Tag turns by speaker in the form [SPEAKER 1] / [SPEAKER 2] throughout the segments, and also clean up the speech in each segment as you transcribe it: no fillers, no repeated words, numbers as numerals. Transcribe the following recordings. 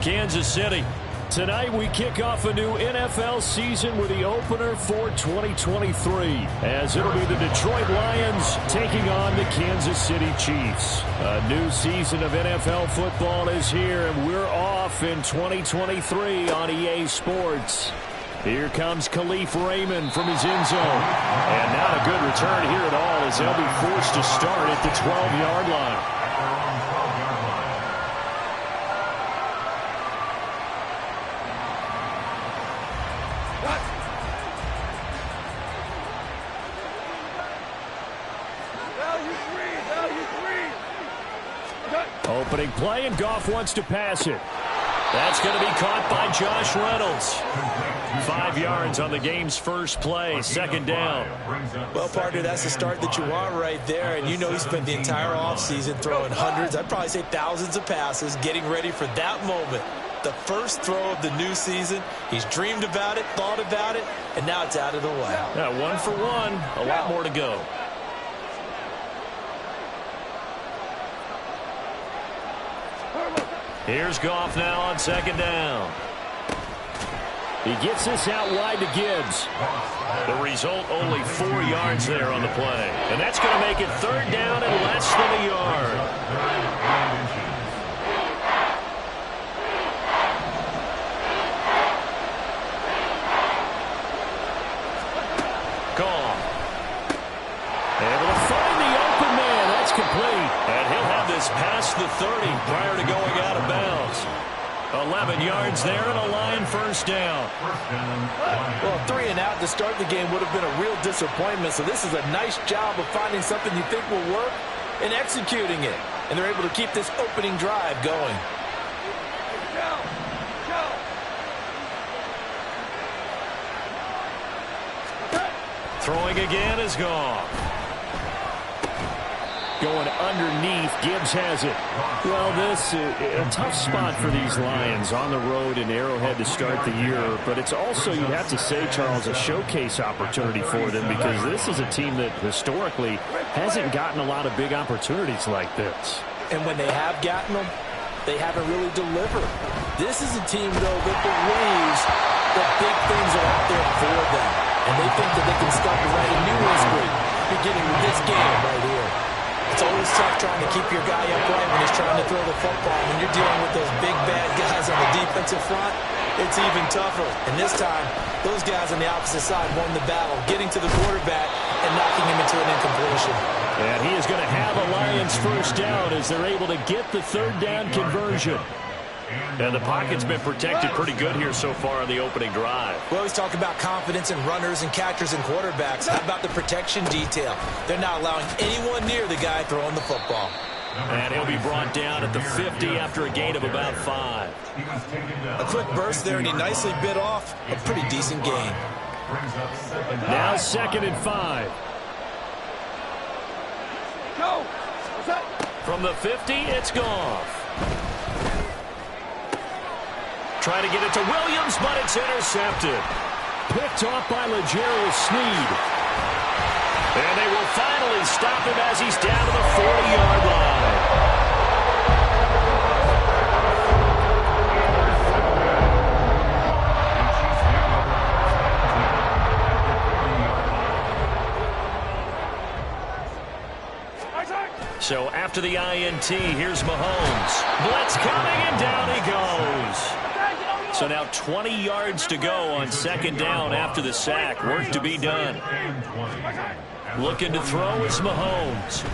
[SPEAKER 1] Kansas City. Tonight we kick off a new NFL season with the opener for 2023, as it'll be the Detroit Lions taking on the Kansas City Chiefs. A new season of NFL football is here, and we're off in 2023 on EA Sports. Here comes Khalif Raymond from his end zone. And not a good return here at all, as they'll be forced to start at the 12-yard line. Opening play, and Goff wants to pass it. That's going to be caught by Josh Reynolds. 5 yards on the game's first play, second down.
[SPEAKER 2] Well, partner, that's the start that you want right there. And you know he spent the entire offseason throwing hundreds, I'd probably say thousands of passes, getting ready for that moment. The first throw of the new season. He's dreamed about it, thought about it, and now it's out of the way.
[SPEAKER 1] Yeah, 1 for 1, a lot more to go. Here's Goff now on second down. He gets this out wide to Gibbs. The result, only 4 yards there on the play. And that's going to make it third down and less than a yard. Goff. Able to find the open man. That's complete. And he'll have this past the 30 prior to going out of bounds. 11 yards there and a Lion first down.
[SPEAKER 2] Well, 3 and out to start the game would have been a real disappointment. So this is a nice job of finding something you think will work and executing it. And they're able to keep this opening drive going.
[SPEAKER 1] Throwing again is Goff. Going underneath, Gibbs has it. Well, this is a tough spot for these Lions on the road in Arrowhead to start the year. But it's also, you have to say, Charles, a showcase opportunity for them, because this is a team that historically hasn't gotten a lot of big opportunities like this.
[SPEAKER 2] And when they have gotten them, they haven't really delivered. This is a team, though, that believes that big things are out there for them. And they think that they can start to write a new history, beginning with this game right here. It's always tough trying to keep your guy upright when he's trying to throw the football. When you're dealing with those big, bad guys on the defensive front, it's even tougher. And this time, those guys on the opposite side won the battle, getting to the quarterback and knocking him into an incompletion.
[SPEAKER 1] And he is going to have a Lions first down as they're able to get the third down conversion. And the pocket's been protected pretty good here so far on the opening drive.
[SPEAKER 2] We always talk about confidence in runners and catchers and quarterbacks. How about the protection detail? They're not allowing anyone near the guy throwing the football.
[SPEAKER 1] And he'll be brought down at the 50 after a gain of about 5.
[SPEAKER 2] A quick burst there, and he nicely bit off a pretty decent gain.
[SPEAKER 1] Now 2nd and 5. From the 50, it's Goff. Trying to get it to Williams, but it's intercepted. Picked off by L'Jarius Sneed. And they will finally stop him as he's down to the 40-yard line. So after the INT, here's Mahomes. Blitz coming, and down he goes. So now 20 yards to go on 2nd down after the sack. Work to be done. Looking to throw is Mahomes.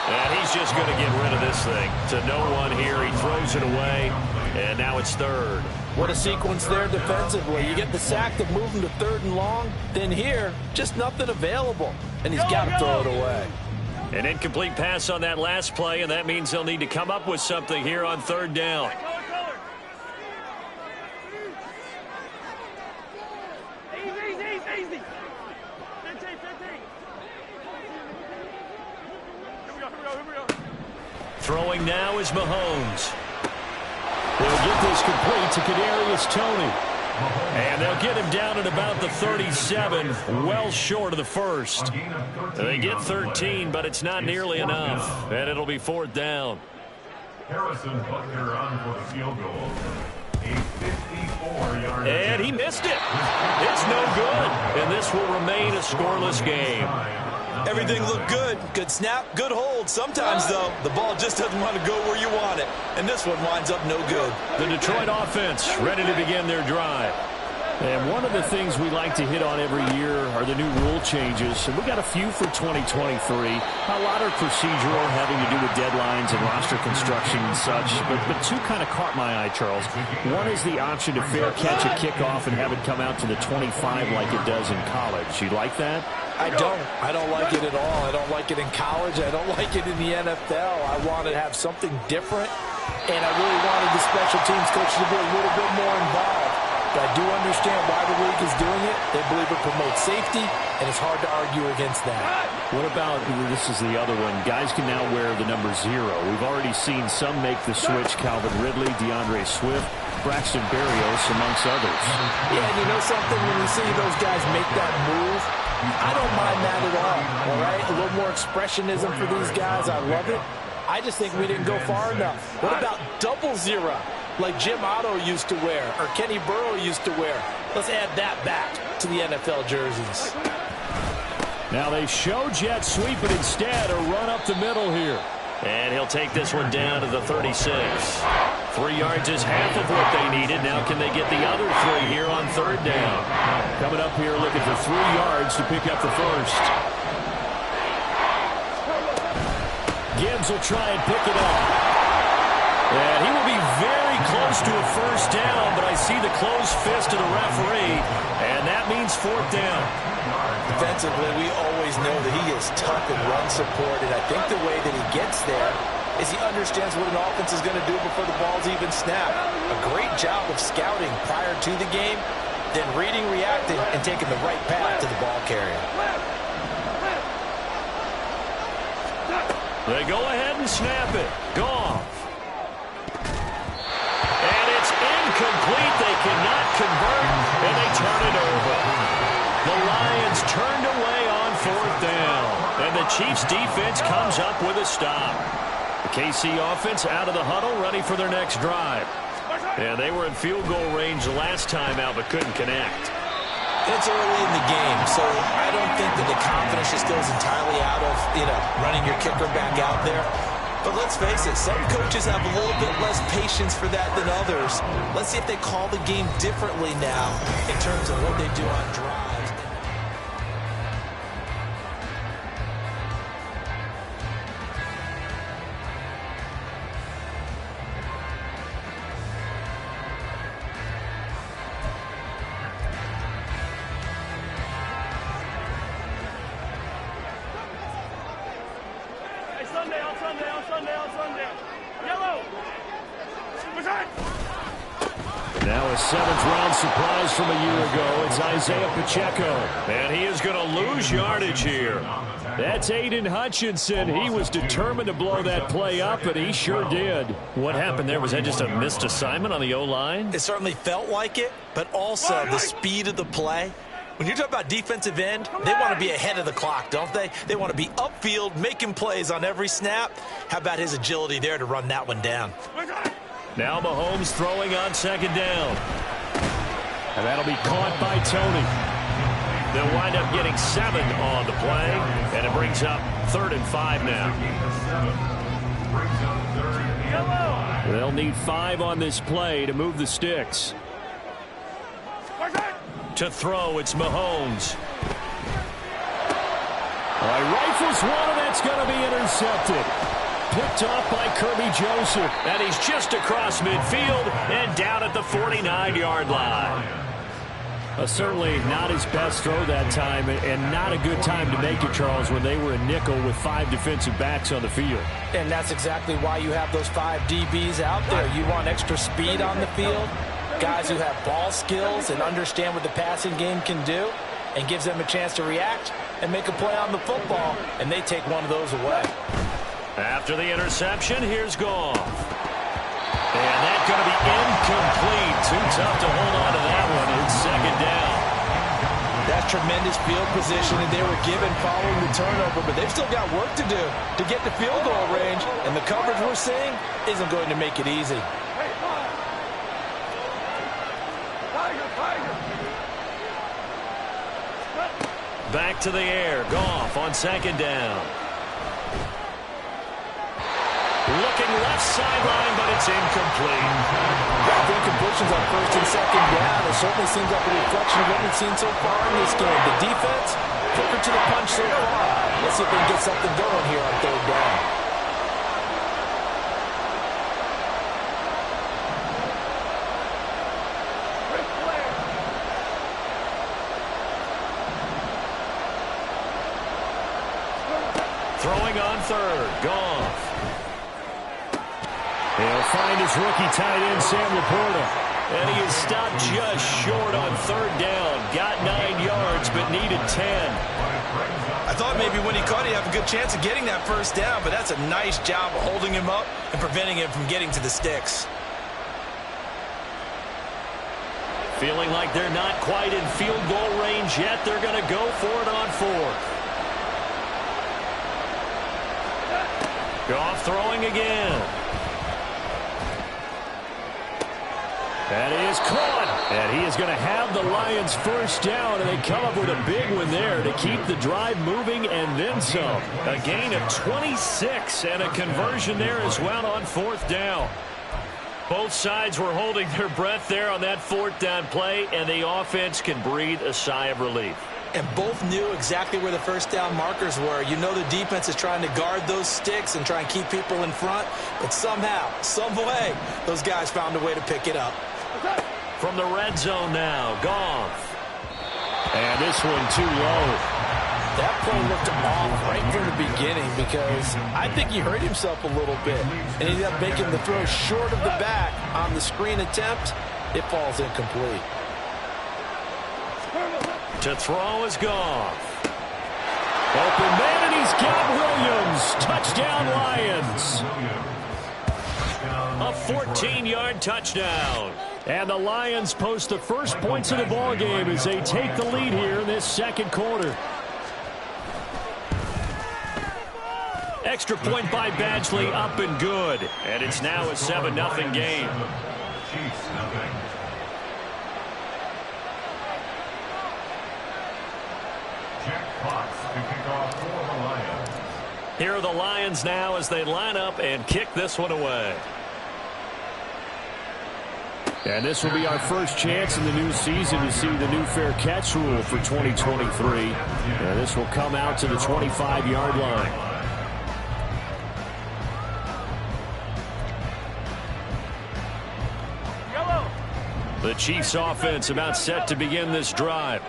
[SPEAKER 1] And he's just going to get rid of this thing. To no one here. He throws it away. And now it's 3rd.
[SPEAKER 2] What a sequence there defensively. You get the sack to move him to 3rd and long. Then here, just nothing available. And he's got to throw it away.
[SPEAKER 1] An incomplete pass on that last play, and that means they'll need to come up with something here on 3rd down. Throwing now is Mahomes. They'll get this complete to Kadarius Toney. And they'll get him down at about the 37, well short of the first. They get 13, but it's not nearly enough. And it'll be 4th down.
[SPEAKER 3] Harrison Butker on for the field goal. A 54-yard.
[SPEAKER 1] And he missed it. It's no good. And this will remain a scoreless game.
[SPEAKER 2] Everything looked good. Good snap, good hold. Sometimes, though, the ball just doesn't want to go where you want it. And this one winds up no good.
[SPEAKER 1] The Detroit offense ready to begin their drive. And one of the things we like to hit on every year are the new rule changes. And we got a few for 2023. A lot are procedural, having to do with deadlines and roster construction and such. But two kind of caught my eye, Charles. One is the option to fair catch a kickoff and have it come out to the 25 like it does in college. You like that?
[SPEAKER 2] I don't like it at all. I don't like it in college. I don't like it in the NFL. I want to have something different. And I really wanted the special teams coach to be a little bit more involved. But I do understand why the league is doing it. They believe it promotes safety, and it's hard to argue against that.
[SPEAKER 1] What about, this is the other one, guys can now wear the number 0. We've already seen some make the switch, Calvin Ridley, DeAndre Swift, Braxton Berrios, amongst others.
[SPEAKER 2] Yeah, and you know something? When you see those guys make that move, I don't mind that at all right? A little more expressionism for these guys. I love it. I just think we didn't go far enough. What about 00? Like Jim Otto used to wear, or Kenny Burrow used to wear. Let's add that back to the NFL jerseys.
[SPEAKER 1] Now they show jet sweep, but instead a run up the middle here. And he'll take this one down to the 36. 3 yards is half of what they needed. Now can they get the other 3 here on 3rd down? Coming up here looking for 3 yards to pick up the first. Gibbs will try and pick it up. And he will be very close to a first down, but I see the closed fist of the referee, and that means 4th down.
[SPEAKER 2] Defensively, we always know that he is tough and run support, and I think the way that he gets there is he understands what an offense is going to do before the ball's even snapped. A great job of scouting prior to the game, then reading, reacting, and taking the right path to the ball carrier.
[SPEAKER 1] They go ahead and snap it. Goff. And it's incomplete. They cannot convert, and they turn it over. The Lions turned away on 4th down, and the Chiefs defense comes up with a stop. The KC offense out of the huddle, ready for their next drive. And they were in field goal range the last time out, but couldn't connect.
[SPEAKER 2] It's early in the game, so I don't think that the confidence just goes entirely out of, running your kicker back out there. But let's face it, some coaches have a little bit less patience for that than others. Let's see if they call the game differently now in terms of what they do on drives.
[SPEAKER 1] Now a 7th-round surprise from a year ago. It's Isaiah Pacheco. And he is going to lose yardage here. That's Aiden Hutchinson. He was determined to blow that play up, and he sure did. What happened there? Was that just a missed assignment on the O-line?
[SPEAKER 2] It certainly felt like it, but also the speed of the play. When you're talking about defensive end, they want to be ahead of the clock, don't they? They want to be upfield, making plays on every snap. How about his agility there to run that one down?
[SPEAKER 1] Now Mahomes throwing on 2nd down. And that'll be caught by Tony. They'll wind up getting 7 on the play, and it brings up 3rd and 5 now. They'll need 5 on this play to move the sticks. To throw, it's Mahomes. Rifles one, and that's going to be intercepted. Picked off by Kirby Joseph. And he's just across midfield and down at the 49-yard line. Certainly not his best throw that time, and not a good time to make it, Charles, when they were in nickel with 5 defensive backs on the field.
[SPEAKER 2] And that's exactly why you have those 5 DBs out there. You want extra speed on the field, guys who have ball skills and understand what the passing game can do, and gives them a chance to react and make a play on the football, and they take one of those away.
[SPEAKER 1] After the interception, here's Goff. And that's going to be incomplete. Too tough to hold on to that one. It's 2nd down.
[SPEAKER 2] That's tremendous field position that they were given following the turnover, but they've still got work to do to get to field goal range, and the coverage we're seeing isn't going to make it easy.
[SPEAKER 1] Back to the air. Goff on second down. Looking left sideline, but it's incomplete.
[SPEAKER 2] Both incompletions on first and second down. It certainly seems like a reflection of what we've seen so far in this game. The defense, quicker to the punch so far. Let's see if they can get something going here on third down.
[SPEAKER 1] Throwing on third. Goff. He'll find his rookie tight end, Sam Laporta. And he is stopped just short on third down. Got 9 yards, but needed 10.
[SPEAKER 2] I thought maybe when he caught it, he'd have a good chance of getting that first down, but that's a nice job of holding him up and preventing him from getting to the sticks.
[SPEAKER 1] Feeling like they're not quite in field goal range yet. They're going to go for it on fourth. Goff throwing again. And he is caught. And he is going to have the Lions first down, and they come up with a big one there to keep the drive moving and then some. A gain of 26 and a conversion there as well on fourth down. Both sides were holding their breath there on that fourth down play, and the offense can breathe a sigh of relief.
[SPEAKER 2] And both knew exactly where the first down markers were. You know the defense is trying to guard those sticks and try and keep people in front, but somehow, some way, those guys found a way to pick it up.
[SPEAKER 1] From the red zone now, Goff. And this one too low.
[SPEAKER 2] That play looked off right from the beginning because I think he hurt himself a little bit. And he ended up making the throw short of the back on the screen attempt. It falls incomplete.
[SPEAKER 1] To throw is Goff. Open man, and he's got Williams. Touchdown, Lions. A 14-yard touchdown. And the Lions post the first points of the ballgame as they take the lead here in this second quarter. Extra point by Badgley, up and good. And it's now a 7-0 game.
[SPEAKER 3] Chiefs, nothing. Jack Fox to kick off for the Lions.
[SPEAKER 1] Here are the Lions now as they line up and kick this one away. And this will be our first chance in the new season to see the new fair catch rule for 2023. And this will come out to the 25-yard line. The Chiefs offense about set to begin this drive.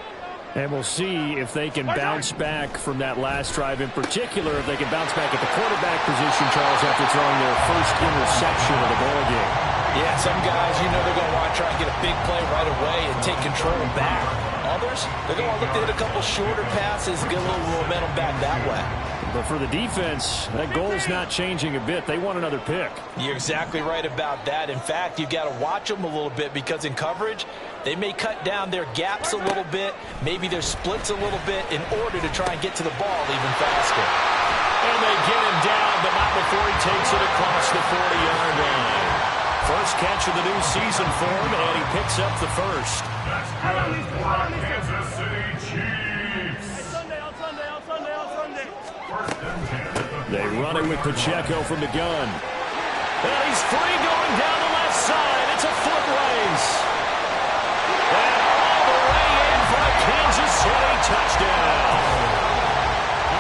[SPEAKER 1] And we'll see if they can bounce back from that last drive, in particular if they can bounce back at the quarterback position, Charles, after throwing their first interception of the ballgame.
[SPEAKER 2] Yeah, some guys, you know they're going to want to try and get a big play right away and take control back. Others, they're going to look to hit a couple shorter passes, get a little momentum back that way.
[SPEAKER 1] But for the defense, that goal's not changing a bit. They want another pick.
[SPEAKER 2] You're exactly right about that. In fact, you've got to watch them a little bit because in coverage, they may cut down their gaps a little bit, maybe their splits a little bit in order to try and get to the ball even faster.
[SPEAKER 1] And they get him down, but not before he takes it across the 40-yard line. First catch of the new season for him, and he picks up the first.
[SPEAKER 3] That's good for our Kansas City Chiefs. First and 10.
[SPEAKER 1] They run it with Pacheco from the gun. And he's free going down the left side. It's a foot race. And all the way in for a Kansas City touchdown.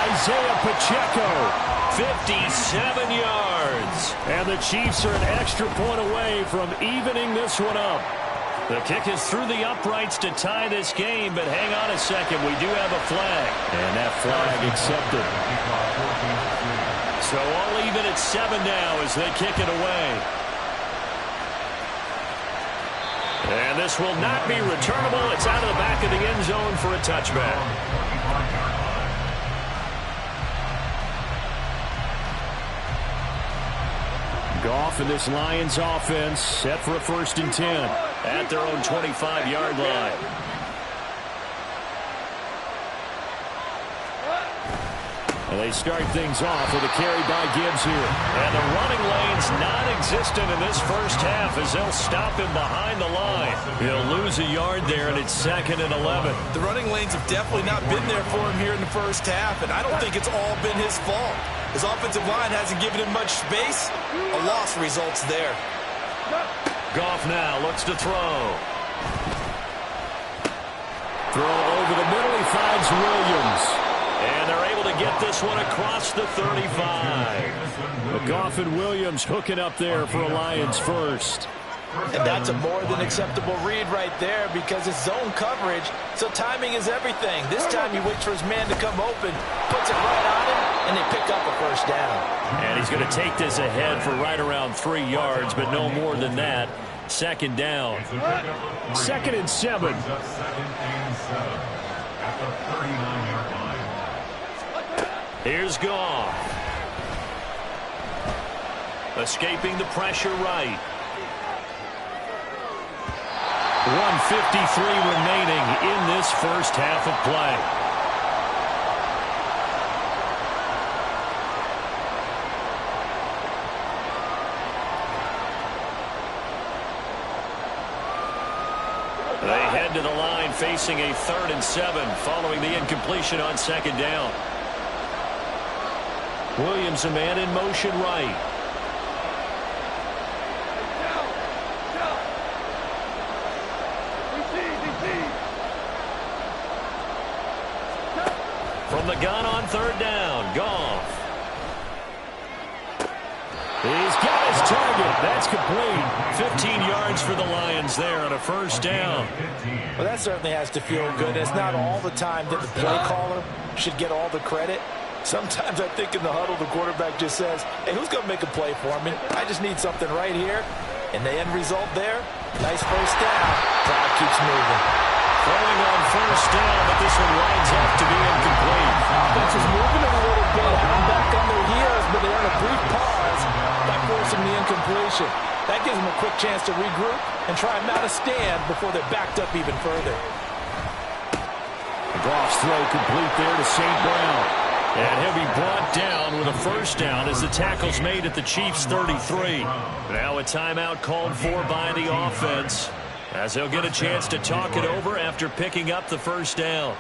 [SPEAKER 1] Isaiah Pacheco, 57 yards. And the Chiefs are an extra point away from evening this one up. The kick is through the uprights to tie this game, but hang on a second. We do have a flag. And that flag accepted. So all even at 7 now as they kick it away. And this will not be returnable. It's out of the back of the end zone for a touchback. Goff and this Lions offense set for a 1st and 10 at their own 25-yard line. They start things off with a carry by Gibbs here. And the running lane's non-existent in this first half as they'll stop him behind the line. He'll lose a yard there, and it's 2nd and 11.
[SPEAKER 2] The running lanes have definitely not been there for him here in the first half, and I don't think it's all been his fault. His offensive line hasn't given him much space. A loss results there.
[SPEAKER 1] Goff now looks to throw. Throw over the middle. He finds Williams. And they're able to get this one across the 35. Goff and Williams hooking up there for a Lions first.
[SPEAKER 2] And that's a more than acceptable read right there because it's zone coverage, so timing is everything. This time he waits for his man to come open, puts it right on him, and they pick up a first down.
[SPEAKER 1] And he's going to take this ahead for right around 3 yards, but no more than that. 2nd down. 2nd and 7.
[SPEAKER 3] At the 39-yard line.
[SPEAKER 1] Here's Goff. Escaping the pressure right. 1:53 remaining in this first half of play. They head to the line facing a 3rd and 7 following the incompletion on 2nd down. Williams, a man in motion right. From the gun on 3rd down, Goff. He's got his target. That's complete. 15 yards for the Lions there on a first down.
[SPEAKER 2] Well, that certainly has to feel good. It's not all the time that the play caller should get all the credit. Sometimes I think in the huddle, the quarterback just says, hey, who's going to make a play for me? I just need something right here. And the end result there, nice first down. Crowd keeps moving.
[SPEAKER 1] Throwing on first down, but this one winds up to be incomplete.
[SPEAKER 2] Offense is moving it a little bit, having back on their heels, but they're in a brief pause by forcing the incompletion. That gives them a quick chance to regroup and try and mount a stand before they're backed up even further.
[SPEAKER 1] Goff's throw complete there to St. Brown. And he'll be brought down with a first down as the tackle's made at the Chiefs' 33. Now a timeout called for by the offense, as they'll get a chance to talk it over after picking up the first down.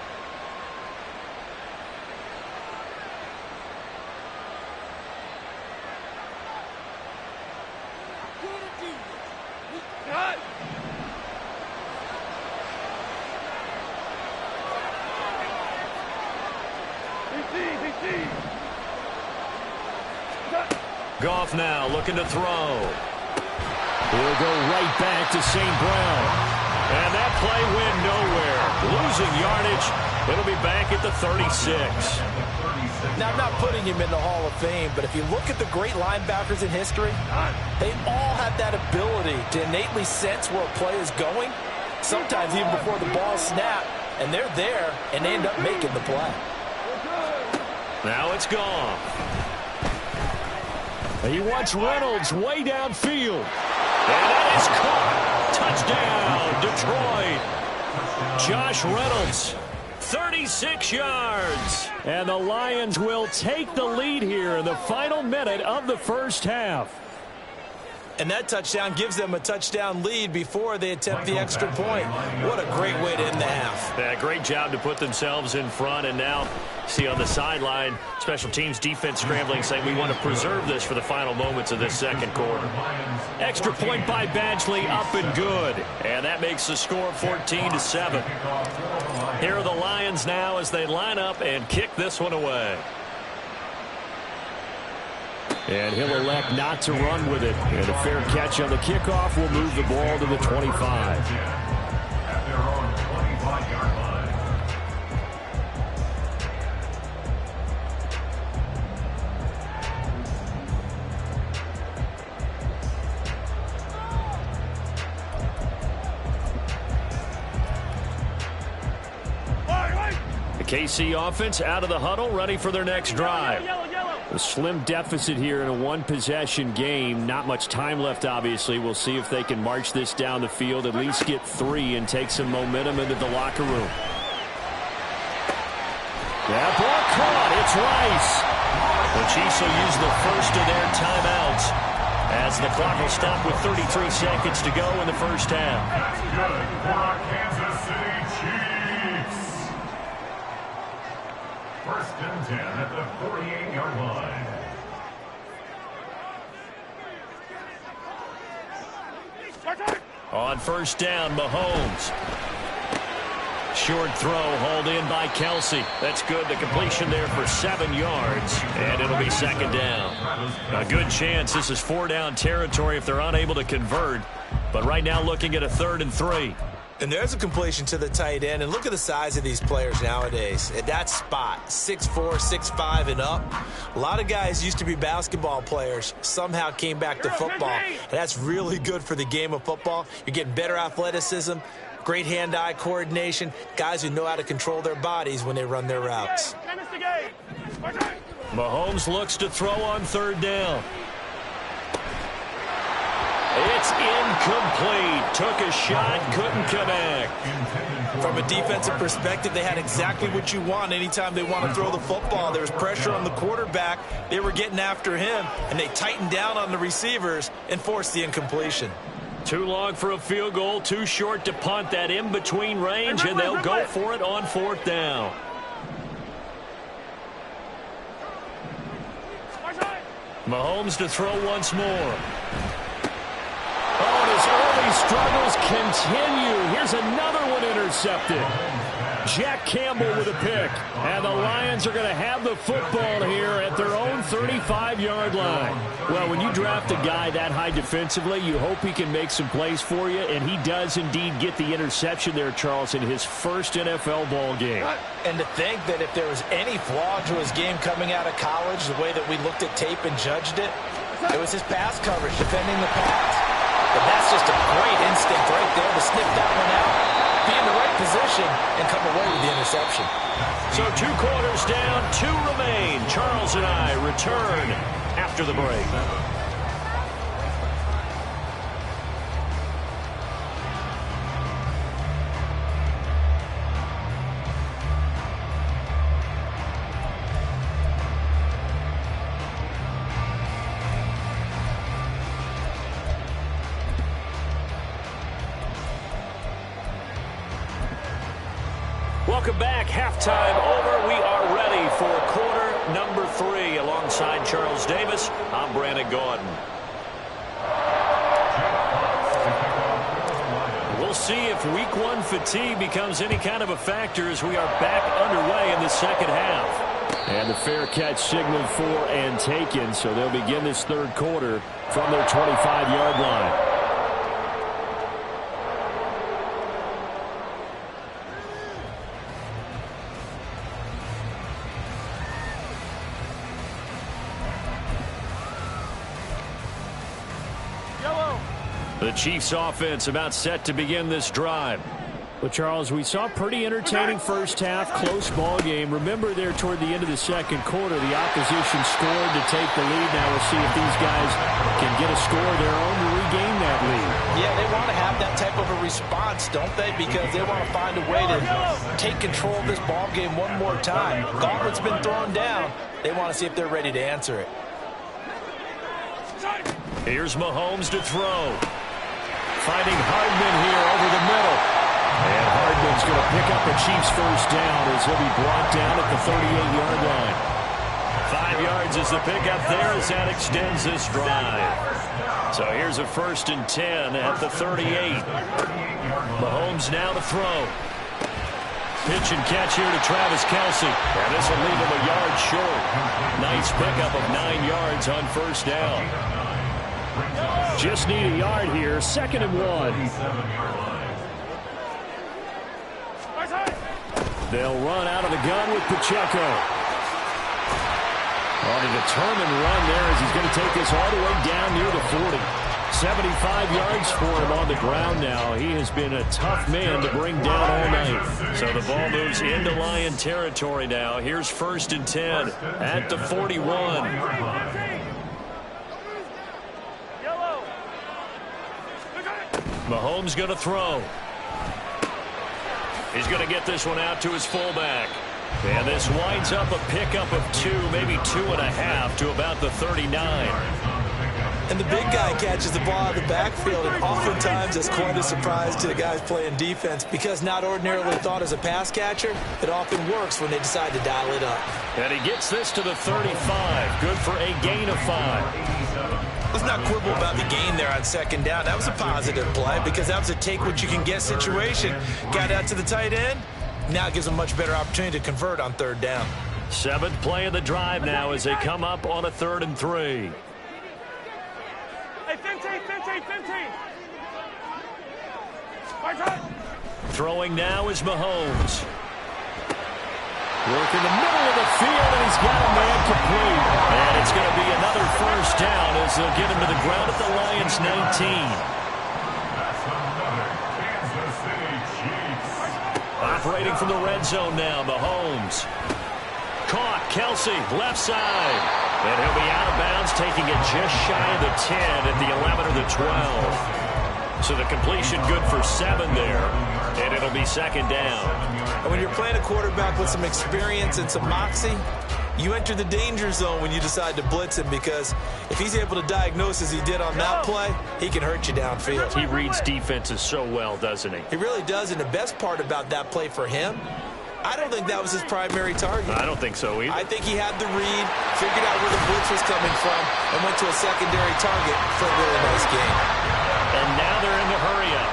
[SPEAKER 1] Goff now looking to throw. He'll go right back to St. Brown. And that play went nowhere. Losing yardage. It'll be back at the 36.
[SPEAKER 2] Now, I'm not putting him in the Hall of Fame, but if you look at the great linebackers in history, they all have that ability to innately sense where a play is going, sometimes even before the ball snapped, and they're there, and they end up making the play.
[SPEAKER 1] Now it's gone. He wants Reynolds way downfield. And that is caught. Touchdown, Detroit. Josh Reynolds, 36 yards. And the Lions will take the lead here in the final minute of the first half.
[SPEAKER 2] And that touchdown gives them a touchdown lead before they attempt the extra point. What a great way to end the half.
[SPEAKER 1] Yeah, great job to put themselves in front. And now, see on the sideline, special teams defense scrambling, saying we want to preserve this for the final moments of this second quarter. Extra point by Badgley, up and good. And that makes the score 14-7. Here are the Lions now as they line up and kick this one away. And he'll elect not to run with it. And a fair catch on the kickoff will move the ball to the 25.
[SPEAKER 3] At their own 25-yard line.
[SPEAKER 1] The KC offense out of the huddle, ready for their next drive. A slim deficit here in a one-possession game. Not much time left, obviously. We'll see if they can march this down the field, at least get 3, and take some momentum into the locker room. Yeah, ball caught. It's Rice. The Chiefs will use the first of their timeouts as the clock will stop with 33 seconds to go in the first half.
[SPEAKER 3] That's good for our Kansas City Chiefs. First and 10 at the 48-yard line.
[SPEAKER 1] On first down, Mahomes. Short throw hauled in by Kelsey. That's good. The completion there for 7 yards, and it'll be second down. A good chance this is 4-down territory if they're unable to convert, but right now looking at a 3rd and 3.
[SPEAKER 2] And there's a completion to the tight end. And look at the size of these players nowadays. At that spot, 6'4", 6'5", and up. A lot of guys used to be basketball players, somehow came back to football. And that's really good for the game of football. You're getting better athleticism, great hand-eye coordination, guys who know how to control their bodies when they run their routes.
[SPEAKER 1] Mahomes looks to throw on 3rd down. It's incomplete. Took a shot, couldn't connect.
[SPEAKER 2] From a defensive perspective, they had exactly what you want anytime they want to throw the football. There was pressure on the quarterback. They were getting after him, and they tightened down on the receivers and forced the incompletion.
[SPEAKER 1] Too long for a field goal, too short to punt. That in-between range, and they'll go for it on 4th down. Mahomes to throw once more. Oh, and his early struggles continue. Here's another one intercepted. Jack Campbell with a pick. And the Lions are going to have the football here at their own 35-yard line. Well, when you draft a guy that high defensively, you hope he can make some plays for you, and he does indeed get the interception there, Charles, in his first NFL ball game.
[SPEAKER 2] And to think that if there was any flaw to his game coming out of college, the way that we looked at tape and judged it, it was his pass coverage, defending the pass. But that's just a great instinct right there to sniff that one out, be in the right position, and come away with the interception.
[SPEAKER 1] So 2 quarters down, 2 remain. Charles and I return after the break. Welcome back. Halftime over. We are ready for quarter number 3. Alongside Charles Davis, I'm Brandon Gaudin. We'll see if week 1 fatigue becomes any kind of a factor as we are back underway in the second half. And the fair catch signaled for and taken, so they'll begin this 3rd quarter from their 25-yard line. The Chiefs offense about set to begin this drive. Well, Charles, we saw a pretty entertaining first half, close ball game. Remember there toward the end of the second quarter, the opposition scored to take the lead. Now we'll see if these guys can get a score of their own to regain that lead.
[SPEAKER 2] Yeah, they want to have that type of a response, don't they? Because they want to find a way to take control of this ball game one more time. Gauntlet's been thrown down. They want to see if they're ready to answer it.
[SPEAKER 1] Here's Mahomes to throw. Finding Hardman here over the middle. And Hardman's going to pick up a Chiefs first down as he'll be brought down at the 38-yard line. 5 yards is the pickup there as that extends this drive. So here's a 1st and 10 at the 38. Mahomes now to throw. Pitch and catch here to Travis Kelsey. And this will leave him a yard short. Nice pickup of 9 yards on first down. Just need a yard here. 2nd and 1. They'll run out of the gun with Pacheco. On a determined run there as he's going to take this all the way down near the 40. 75 yards for him on the ground now. He has been a tough man to bring down all night. So the ball moves into Lion territory now. Here's 1st and 10 at the 41. Mahomes going to throw. He's going to get this one out to his fullback. And this winds up a pickup of 2, maybe 2.5 to about the 39.
[SPEAKER 2] And the big guy catches the ball out of the backfield, and oftentimes it's quite a surprise to the guys playing defense because not ordinarily thought as a pass catcher, it often works when they decide to dial it up.
[SPEAKER 1] And he gets this to the 35. Good for a gain of 5.
[SPEAKER 2] Let's not quibble about the gain there on second down. That was a positive play because that was a take-what-you-can-get situation. Got out to the tight end. Now it gives them a much better opportunity to convert on third down.
[SPEAKER 1] 7th play of the drive now as they come up on a 3rd and 3.
[SPEAKER 4] Hey, 15.
[SPEAKER 1] Throwing now is Mahomes. Work in the middle of the field, and he's got a man complete. And it's going to be another first down as they'll get him to the ground at the Lions' 19. Operating from the red zone now, Mahomes. Caught, Kelsey, left side. And he'll be out of bounds, taking it just shy of the 10 at the 11 or the 12. So the completion good for 7 there, and it'll be second down.
[SPEAKER 2] And when you're playing a quarterback with some experience and some moxie, you enter the danger zone when you decide to blitz him because if he's able to diagnose as he did on that play, he can hurt you downfield.
[SPEAKER 1] He reads defenses so well, doesn't he?
[SPEAKER 2] He really does, and the best part about that play for him, I don't think that was his primary target.
[SPEAKER 1] I don't think so either.
[SPEAKER 2] I think he had the read, figured out where the blitz was coming from, and went to a secondary target for a really nice game.
[SPEAKER 1] And now they're in the hurry-up.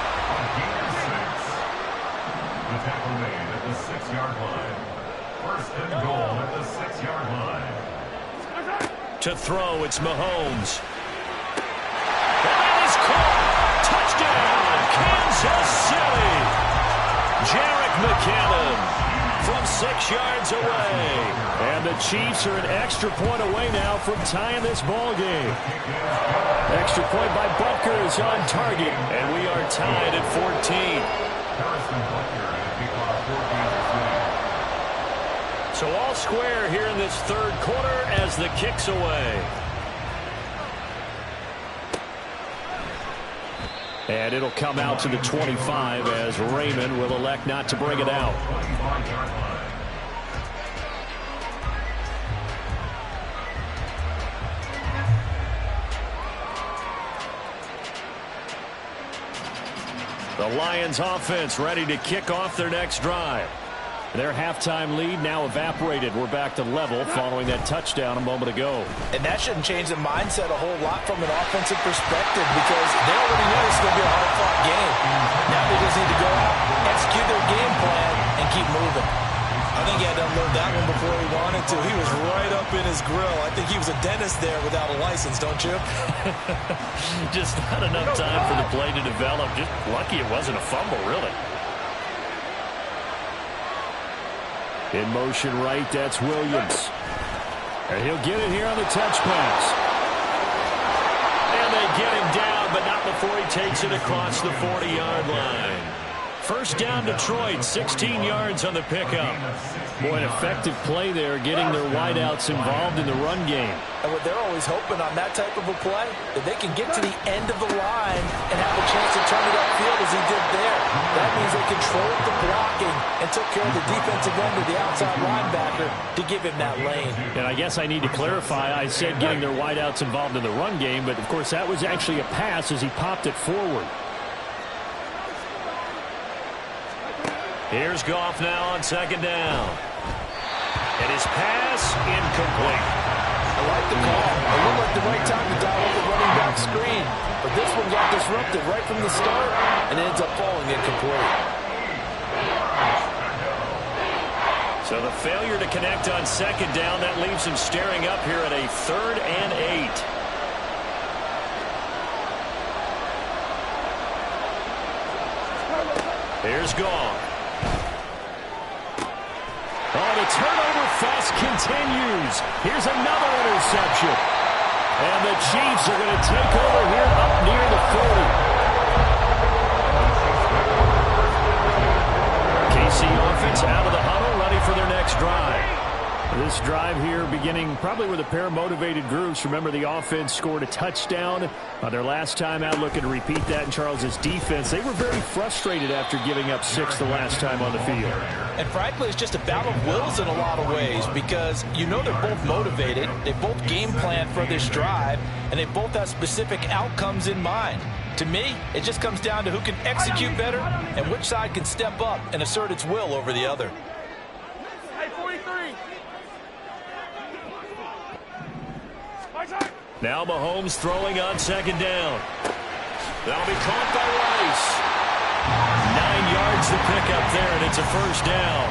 [SPEAKER 3] The tackle made at the 6-yard line. 1st and goal at the 6-yard line.
[SPEAKER 1] To throw, it's Mahomes. And that is caught. Touchdown, Kansas City. Jerick McKinnon from 6 yards away. And the Chiefs are an extra point away now from tying this ball game. Extra point by Butker is on target, and we are tied at 14.
[SPEAKER 3] Harrison Butker and kickoff for Kansas City.
[SPEAKER 1] So all square here in this 3rd quarter as the kick's away. And it'll come out to the 25 as Raymond will elect not to bring it out. The Lions offense ready to kick off their next drive. Their halftime lead now evaporated. We're back to level following that touchdown a moment ago.
[SPEAKER 2] And that shouldn't change the mindset a whole lot from an offensive perspective because they already knew this was going to be a hard-fought game. Now they just need to go out, execute their game plan, and keep moving. I think he had to unload that one before he wanted to. He was right up in his grill. I think he was a dentist there without a license, don't you?
[SPEAKER 1] Just not enough time for the play to develop. Just lucky it wasn't a fumble, really. In motion right, that's Williams. And he'll get it here on the touch pass. And they get him down, but not before he takes it across the 40-yard line. First down, Detroit, 16 yards on the pickup. Boy, an effective play there, getting their wideouts involved in the run game.
[SPEAKER 2] And what they're always hoping on that type of a play, that they can get to the end of the line and have a chance to turn it upfield as he did there. That means they controlled the blocking and took care of the defensive end of the outside linebacker to give him that lane.
[SPEAKER 1] And I guess I need to clarify, I said getting their wideouts involved in the run game, but of course that was actually a pass as he popped it forward. Here's Goff now on second down. And his pass incomplete.
[SPEAKER 2] I like the call. It looked like the right time to dial up the running back screen. But this one got disrupted right from the start and ends up falling incomplete.
[SPEAKER 1] So the failure to connect on second down, that leaves him staring up here at a 3rd and 8. Here's Goff. Oh, the turnover fest continues. Here's another interception. And the Chiefs are going to take over here up near the 40. KC offense out of the huddle, ready for their next drive. This drive here beginning probably with a pair of motivated groups. Remember, the offense scored a touchdown on their last time out, looking to repeat that in Charles's defense. They were very frustrated after giving up 6 the last time on the field.
[SPEAKER 2] And frankly, it's just a battle of wills in a lot of ways because you know they're both motivated. They both game plan for this drive, and they both have specific outcomes in mind. To me, it just comes down to who can execute better and which side can step up and assert its will over the other.
[SPEAKER 4] Hey, 43.
[SPEAKER 1] Now Mahomes throwing on second down. That'll be caught by Rice. 9 yards to pick up there, and it's a first down.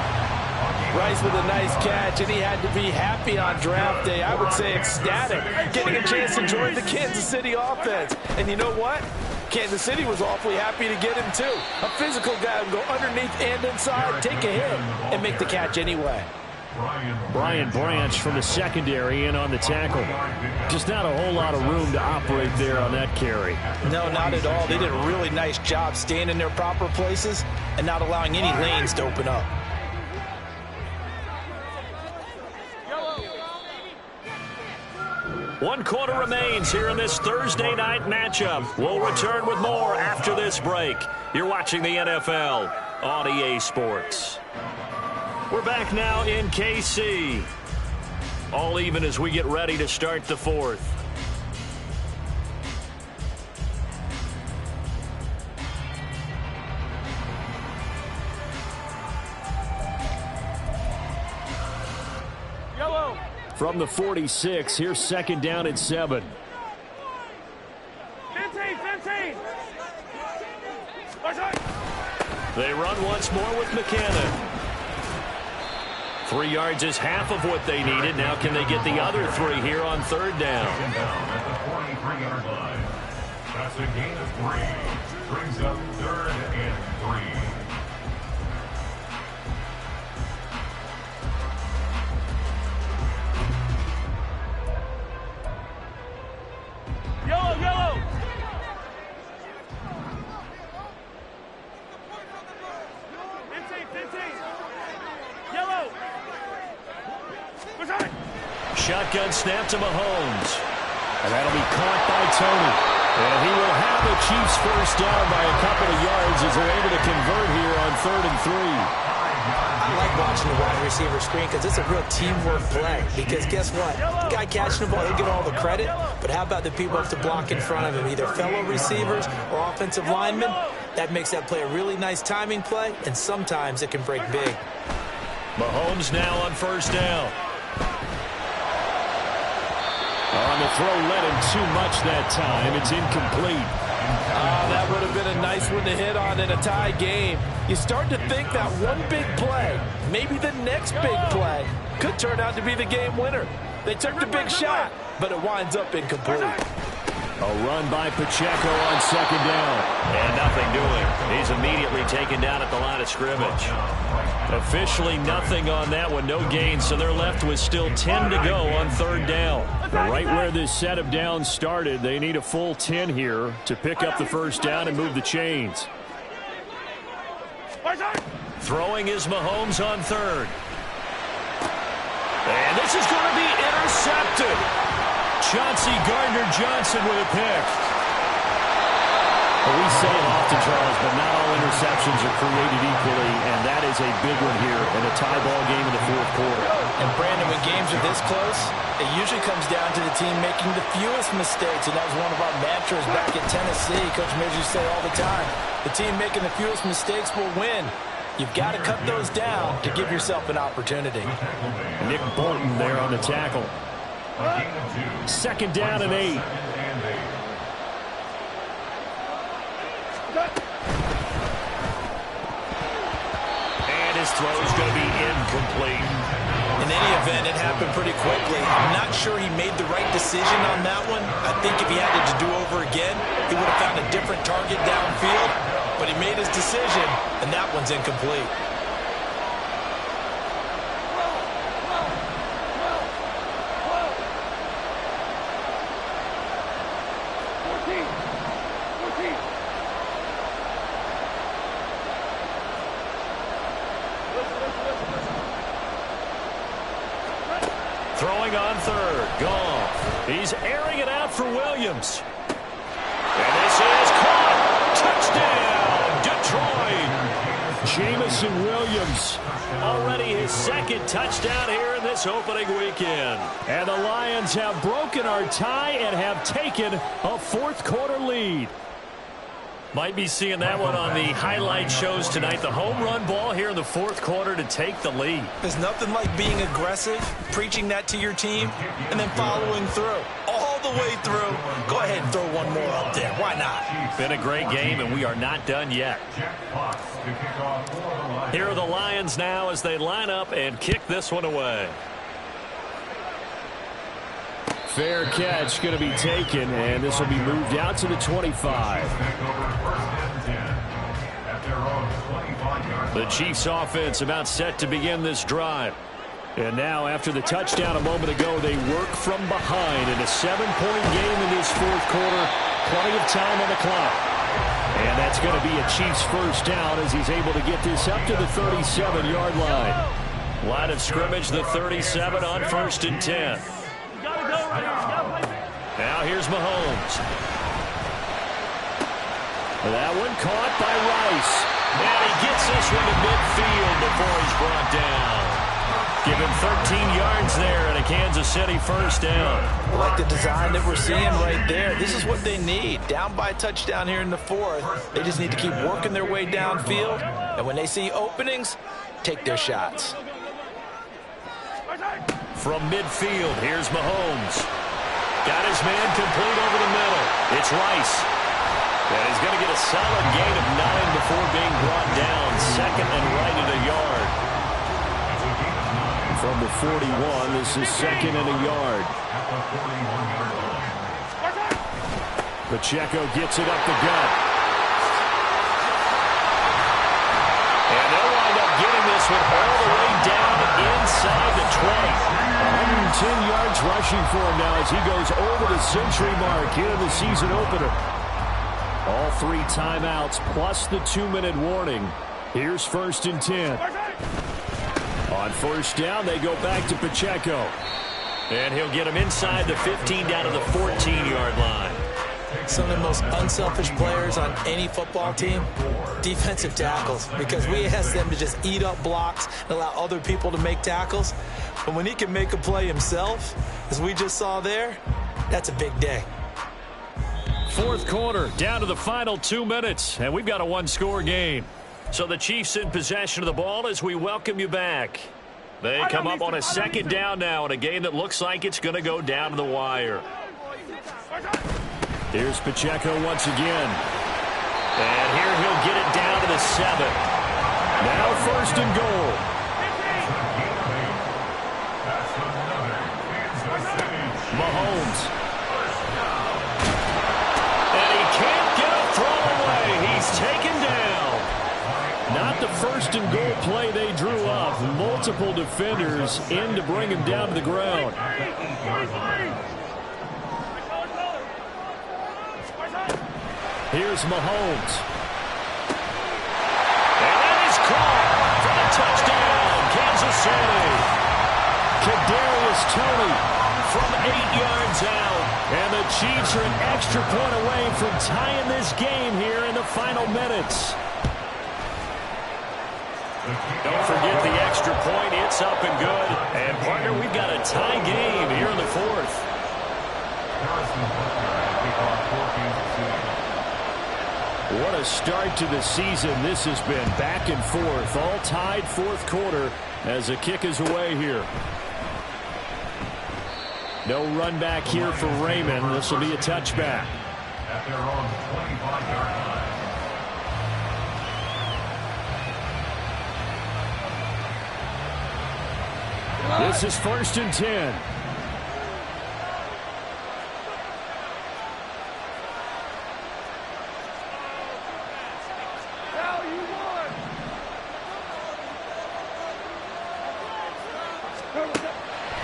[SPEAKER 2] Rice with a nice catch, and he had to be happy on draft day. I would say ecstatic, getting a chance to join the Kansas City offense. And you know what? Kansas City was awfully happy to get him, too. A physical guy who can go underneath and inside, take a hit, and make the catch anyway.
[SPEAKER 1] Brian Branch from the secondary in on the tackle. Just not a whole lot of room to operate there on that carry.
[SPEAKER 2] No, not at all. They did a really nice job staying in their proper places and not allowing any lanes to open up.
[SPEAKER 1] One quarter remains here in this Thursday night matchup. We'll return with more after this break. You're watching the NFL on EA Sports. We're back now in KC. All even as we get ready to start the fourth.
[SPEAKER 4] Yellow.
[SPEAKER 1] From the 46, here's second down at 7.
[SPEAKER 4] 15.
[SPEAKER 1] They run once more with McKinnon. 3 yards is half of what they needed. Now can they get the other 3 here on third down?
[SPEAKER 3] Second down at the 43-yard line. That's a gain of 3. Brings up 3rd and 3.
[SPEAKER 4] Yellow. 15. Yellow.
[SPEAKER 1] Shotgun snap to Mahomes. And that'll be caught by Tony. And he will have the Chiefs first down by a couple of yards as they're able to convert here on 3rd and 3.
[SPEAKER 2] I like watching the wide receiver screen because it's a real teamwork play. Because guess what? The guy catching the ball, he'll get all the credit. But how about the people who have to block in front of him, either fellow receivers or offensive linemen? That makes that play a really nice timing play, and sometimes it can break big.
[SPEAKER 1] Mahomes now on first down. On the throw, led him too much that time. It's incomplete.
[SPEAKER 2] That would have been a nice one to hit on in a tie game. You start to think that one big play, maybe the next big play, could turn out to be the game winner. They took the big shot, but it winds up incomplete.
[SPEAKER 1] A run by Pacheco on second down. And nothing doing. He's immediately taken down at the line of scrimmage. Officially nothing on that one. No gain, so they're left with still 10 to go on third down. Right where this set of downs started, they need a full 10 here to pick up the first down and move the chains. Throwing is Mahomes on third. And this is going to be intercepted. Chauncey Gardner-Johnson with a pick. Well, we say it often, Charles, but not all interceptions are created equally, and that is a big one here in a tie ball game in the fourth quarter.
[SPEAKER 2] And, Brandon, when games are this close, it usually comes down to the team making the fewest mistakes, and that was one of our mantras back at Tennessee. Coach Mears used to say all the time, the team making the fewest mistakes will win. You've got to cut those down to give yourself an opportunity.
[SPEAKER 1] Nick Bolton there on the tackle. Second down and 8. And his throw is going to be incomplete.
[SPEAKER 2] In any event, it happened pretty quickly. I'm not sure he made the right decision on that one. I think if he had it to do over again, he would have found a different target downfield. But he made his decision, and that one's incomplete.
[SPEAKER 1] Throwing on third. Goff. He's airing it out for Williams. And this is caught. Touchdown, Detroit. Jameson Williams. Already his second touchdown here in this opening weekend. And the Lions have broken our tie and have taken a fourth quarter lead. Might be seeing that one on the highlight shows tonight. The home run ball here in the fourth quarter to take the lead.
[SPEAKER 2] There's nothing like being aggressive, preaching that to your team, and then following through. All the way through. Go ahead and throw one more up there. Why not?
[SPEAKER 1] Been a great game, and we are not done yet. Here are the Lions now as they line up and kick this one away. Fair catch going to be taken, and this will be moved out to the 25. The Chiefs offense about set to begin this drive. And now after the touchdown a moment ago, they work from behind in a 7-point game in this fourth quarter. Plenty of time on the clock. And that's going to be a Chiefs first down as he's able to get this up to the 37-yard line. Line of scrimmage, the 37 on 1st and 10. Now here's Mahomes. That one caught by Rice. And he gets this one to midfield before he's brought down. Give him 13 yards there and a Kansas City first down.
[SPEAKER 2] I like the design that we're seeing right there. This is what they need. Down by a touchdown here in the fourth. They just need to keep working their way downfield. And when they see openings, take their shots.
[SPEAKER 1] From midfield, here's Mahomes. Got his man complete over the middle. It's Rice. And he's going to get a solid gain of 9 before being brought down. Second and right at a yard. From the 41, this is second and a yard. Pacheco gets it up the gut. And they'll wind up getting this one all the way down inside the 20. 110 yards rushing for him now as he goes over the century mark here in the season opener. All 3 timeouts plus the 2-minute warning. Here's 1st and 10. On first down, they go back to Pacheco. And he'll get him inside the 15 down to the 14-yard line.
[SPEAKER 2] Some of the most unselfish players on any football team, defensive tackles, because we ask them to just eat up blocks and allow other people to make tackles. But when he can make a play himself, as we just saw there, that's a big day.
[SPEAKER 1] Fourth quarter, down to the final 2 minutes, and we've got a 1-score game. So the Chiefs in possession of the ball as we welcome you back. They come up on a second down now in a game that looks like it's going to go down to the wire. Here's Pacheco once again. And here he'll get it down to the 7. Now 1st and goal. Mahomes. And he can't get a throw away. He's taken down. Not the 1st and goal play they drew up. Multiple defenders in to bring him down to the ground. Here's Mahomes. And that is caught for the touchdown, Kansas City. Kadarius Toney from 8 yards out. And the Chiefs are an extra point away from tying this game here in the final minutes. Don't forget the extra point. It's up and good. And, partner, we've got a tie game here in the fourth. What a start to the season this has been. Back and forth, all tied fourth quarter as the kick is away here. No run back here for Raymond. This will be a touchback.
[SPEAKER 3] At their own 25-yard line.
[SPEAKER 1] This is 1st and 10.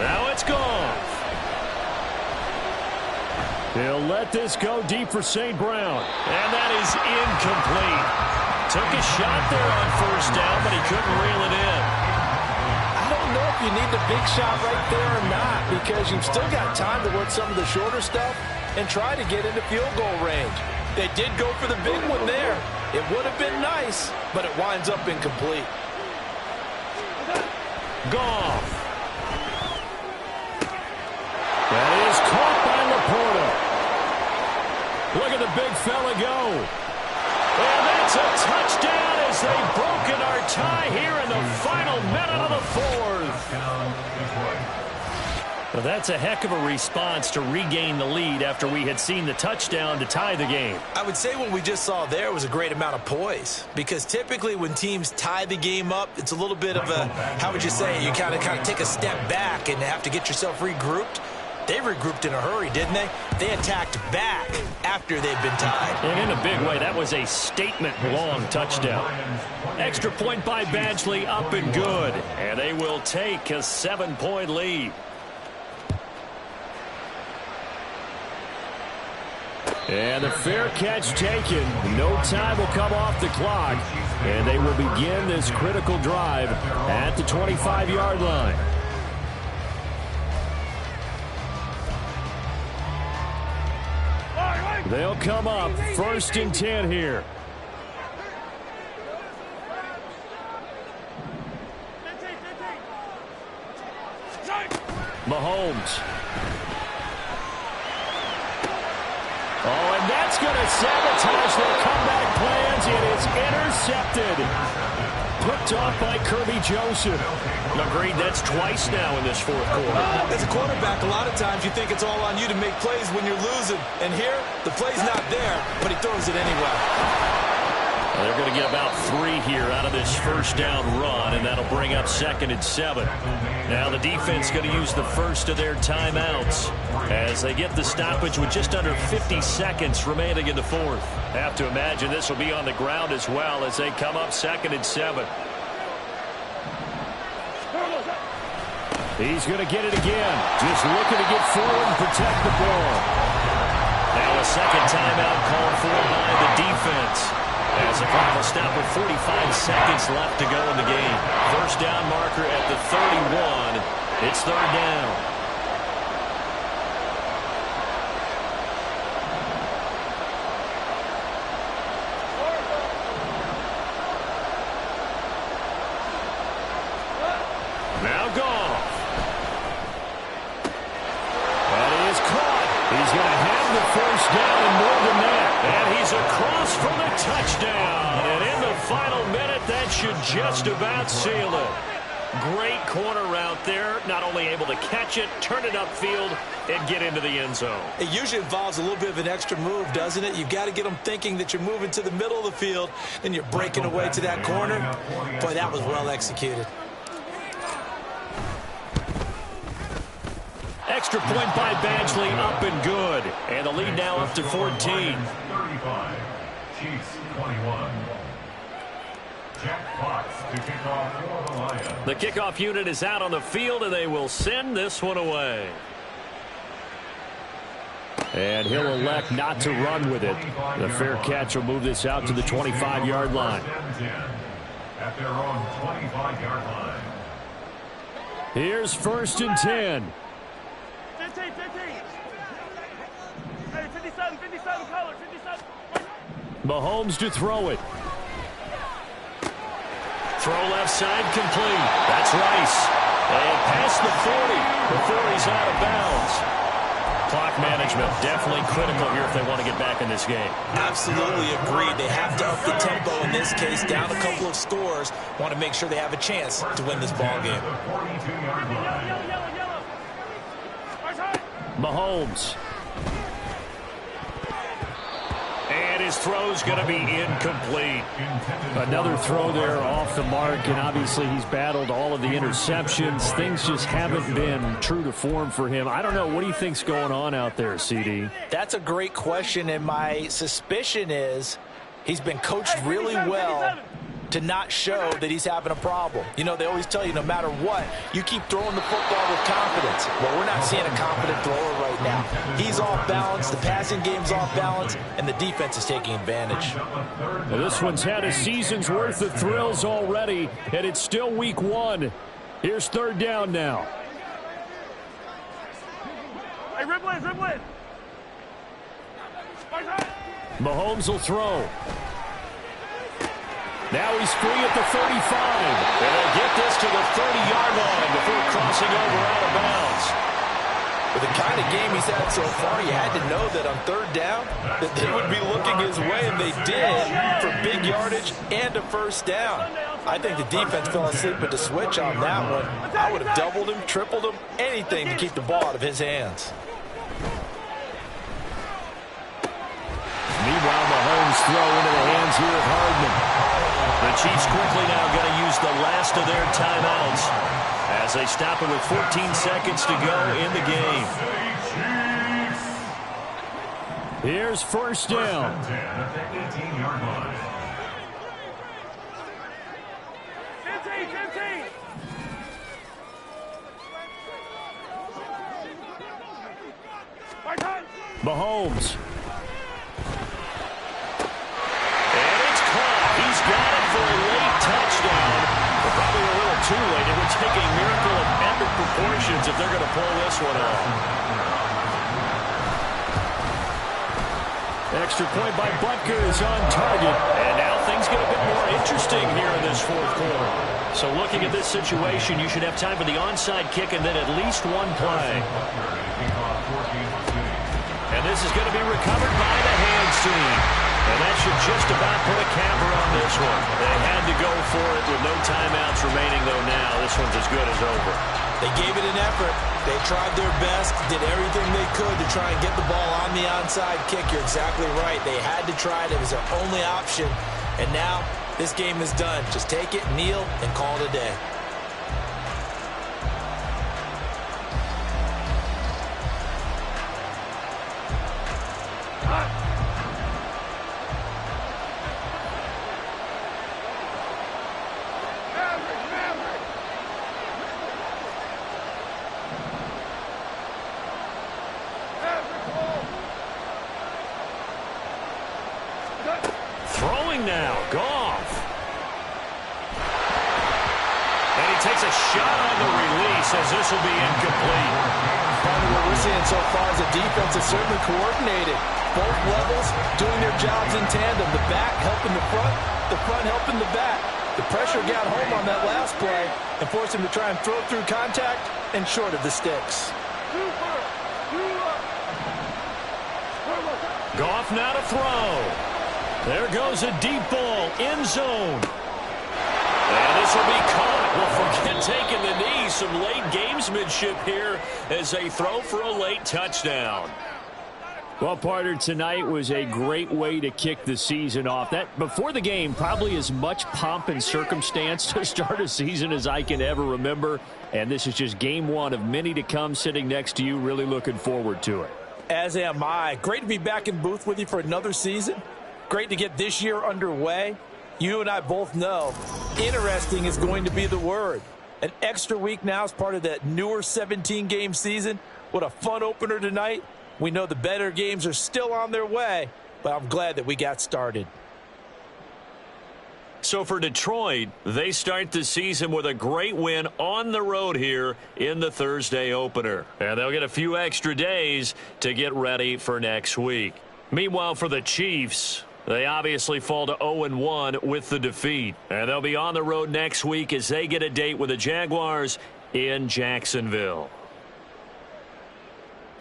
[SPEAKER 1] Now it's gone. He'll let this go deep for St. Brown. And that is incomplete. Took a shot there on first down, but he couldn't reel it in.
[SPEAKER 2] I don't don't know if you need the big shot right there or not, because you've still got time to work some of the shorter stuff and try to get into field goal range. They did go for the big one there. It would have been nice, but it winds up incomplete.
[SPEAKER 1] Goff. That is caught by Laporta. Look at the big fella go. And that's a touchdown as they've broken our tie here in the final minute of the fourth. Well, that's a heck of a response to regain the lead after we had seen the touchdown to tie the game.
[SPEAKER 2] I would say what we just saw there was a great amount of poise, because typically when teams tie the game up, it's a little bit of a, how would you say, you kind of take a step back and have to get yourself regrouped. They regrouped in a hurry, didn't they? They attacked back after they'd been tied.
[SPEAKER 1] And in a big way, that was a statement-long touchdown. Extra point by Badgley, up and good. And they will take a 7-point lead. And the fair catch taken. No time will come off the clock. And they will begin this critical drive at the 25-yard line. They'll come up 1st and 10 here. Mahomes. Oh, and that's going to sabotage their comeback plans. It is intercepted. Picked off by Kirby Joseph. Agreed, that's twice now in this fourth quarter.
[SPEAKER 2] As a quarterback, a lot of times you think it's all on you to make plays when you're losing. And here, the play's not there, but he throws it anyway.
[SPEAKER 1] Well, they're going to get about 3 here out of this first down run, and that'll bring up 2nd and 7. Now the defense going to use the first of their timeouts as they get the stoppage with just under 50 seconds remaining in the fourth. Have to imagine this will be on the ground as well as they come up 2nd and 7. He's going to get it again. Just looking to get forward and protect the ball. Now a second timeout called for by the defense. As a final stop with 45 seconds left to go in the game. First down marker at the 31. It's 3rd down. Now Goff. That is caught. He's going to have the first down and more than that. And he's across for the touchdown. And in the final minute, that should just about seal it. Great corner route there. Not only able to catch it, turn it upfield, and get into the end zone.
[SPEAKER 2] It usually involves a little bit of an extra move, doesn't it? You've got to get them thinking that you're moving to the middle of the field, and you're breaking away to that corner. Boy, that was well executed.
[SPEAKER 1] Extra point by Badgley, up and good. And the lead now up to 14.
[SPEAKER 3] 35, Chiefs 21. Jack Fox to kick off for the Lions.
[SPEAKER 1] The kickoff unit is out on the field, and they will send this one away. And he'll elect not to run with it. The fair catch will move this out to the 25-yard line.
[SPEAKER 3] At their own 25-yard line.
[SPEAKER 1] Here's 1st and 10.
[SPEAKER 4] 15. Hey, 57, color, 57.
[SPEAKER 1] Mahomes to throw it. Throw left side complete. That's Rice. And past the 40 before he's out of bounds. Clock management definitely critical here if they want to get back in this game.
[SPEAKER 2] Absolutely agreed. They have to up the tempo in this case, down a couple of scores. Want to make sure they have a chance to win this ball game.
[SPEAKER 4] Yellow.
[SPEAKER 1] Mahomes. And his throw's going to be incomplete. Another throw there off the mark, and obviously he's battled all of the interceptions. Things just haven't been true to form for him. I don't know. What do you think's going on out there, CD?
[SPEAKER 2] That's a great question, and my suspicion is he's been coached really well to not show that he's having a problem. You know, they always tell you no matter what, you keep throwing the football with confidence. Well, we're not seeing a confident thrower right now. He's off balance, the passing game's off balance, and the defense is taking advantage.
[SPEAKER 1] Well, this one's had a season's worth of thrills already, and it's still week 1. Here's third down now.
[SPEAKER 4] Hey, dribble in, dribble in.
[SPEAKER 1] Mahomes will throw. Now he's free at the 35. And they'll get this to the 30-yard line before crossing over out of bounds.
[SPEAKER 2] With the kind of game he's had so far, you had to know that on third down that they would be looking his way, and they did, for big yardage and a first down. I think the defense fell asleep with the switch on that one. I would have doubled him, tripled him, anything to keep the ball out of his hands.
[SPEAKER 1] Meanwhile, Mahomes throw into the hands here of Hardman. The Chiefs quickly now going to use the last of their timeouts as they stop it with 14 seconds to go in the game. Here's first down.
[SPEAKER 3] First and 10 at the 18-yard line.
[SPEAKER 4] 10.
[SPEAKER 1] Mahomes. And it's caught. He's got it for a late touchdown. But probably a little too late. It would take a miracle of epic proportions if they're going to pull this one off. Extra point by Butker is on target. And now things get a bit more interesting here in this fourth quarter. So looking at this situation, you should have time for the onside kick and then at least one play. And this is going to be recovered by the hands team. And that should just about put a capper on this one. They had to go for it with no timeouts remaining, though now this one's as good as over.
[SPEAKER 2] They gave it an effort. They tried their best, did everything they could to try and get the ball on the onside kick. You're exactly right. They had to try it. It was their only option. And now this game is done. Just take it, kneel, and call it a day.
[SPEAKER 1] Throwing now, Goff. And he takes a shot on the release as this will be incomplete.
[SPEAKER 2] Part of what we're seeing so far is the defense is certainly coordinated. Both levels doing their jobs in tandem. The back helping the front helping the back. The pressure got home on that last play and forced him to try and throw through contact and short of the sticks.
[SPEAKER 1] Goff now to throw. There goes a deep ball, end zone. And this will be caught. Well, forget taking the knee. Some late gamesmanship here as they throw for a late touchdown. Well, partner, tonight was a great way to kick the season off. That before the game, probably as much pomp and circumstance to start a season as I can ever remember. And this is just game one of many to come sitting next to you. Really looking forward to it.
[SPEAKER 2] As am I. Great to be back in booth with you for another season. Great to get this year underway. You and I both know interesting is going to be the word. An extra week now as part of that newer 17-game season. What a fun opener tonight. We know the better games are still on their way, but I'm glad that we got started.
[SPEAKER 1] So for Detroit, they start the season with a great win on the road here in the Thursday opener. And they'll get a few extra days to get ready for next week. Meanwhile, for the Chiefs, they obviously fall to 0-1 with the defeat. And they'll be on the road next week as they get a date with the Jaguars in Jacksonville.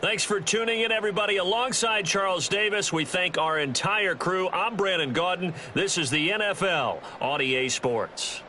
[SPEAKER 1] Thanks for tuning in, everybody. Alongside Charles Davis, we thank our entire crew. I'm Brandon Gaudin. This is the NFL on EA Sports.